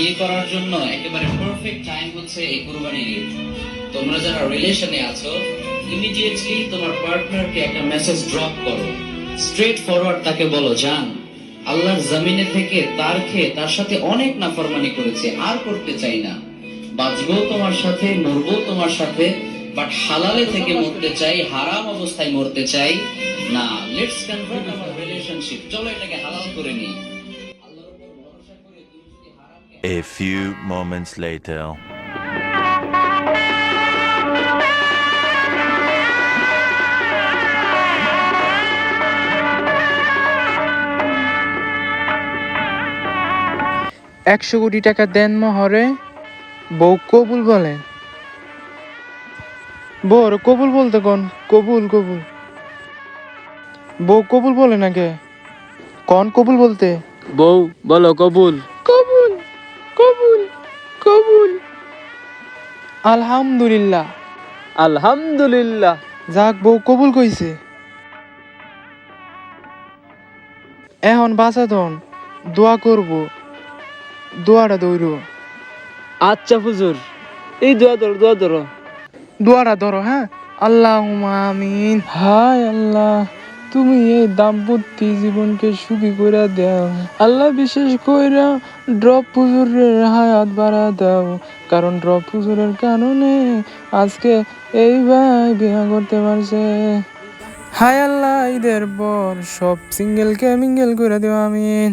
বিয়ে করার জন্য একেবারে পারফেক্ট টাইম হচ্ছে এই কুরবানির ঈদ। তোমরা যারা রিলেশনে আছো, ইমিডিয়েটলি তোমার পার্টনারকে একটা মেসেজ ড্রপ করো, স্ট্রেট ফরওয়ার্ড তাকে বলো, জান, আল্লাহর জমিনে থেকে তার খেয়ে তার সাথে অনেক নাফরমানি করেছে, আর করতে চাই না। বাঁচবো তোমার সাথে, মরবো তোমার সাথে, বাট হালালে থেকে মরতে চাই, হারাম অবস্থায় মরতে চাই না। লেটস কনভার্ট আওয়ার রিলেশনশিপ, চলো এটাকে হালাল করে নিই। আল্লাহর উপর ভরসা করে তুমি যদি হারামকে A few moments later. একশো কোটি টাকা দেন মহরে, বউ কবুল বলেন। বউর কবুল বলতে কোন কবুল কবুল, বউ কবুল বলে না কে, কোন কবুল বলতে? বউ বলো কবুল। কবুল কবুল কবুল। আলহামদুলিল্লাহ। আলহামদুলিল্লাহ। যাক, বউ কবুল কইছে। এখন বাঁচা দন, দোয়া করব, দোয়াটা দৌড়, আচ্ছা হুজুর, এই দোয়া ধরো দোয়া ধরো। দোয়াটা ধরো। হ্যাঁ, আল্লাহ আমিন। হায় আল্লাহ, তুমি এই দাম্পত্য জীবনকে সুখী করে দাও আল্লাহ, বিশেষ কইরা ড্রপ হুজুরের হায়াত বাড়া দাও, কারণ ড্রপ হুজুরের কারণে আজকে এই ভাই বিয়া করতে পারছে। হায় আল্লাহ, ঈদের পর সব সিঙ্গেলকে মিঙ্গেল করে দেও আমিন।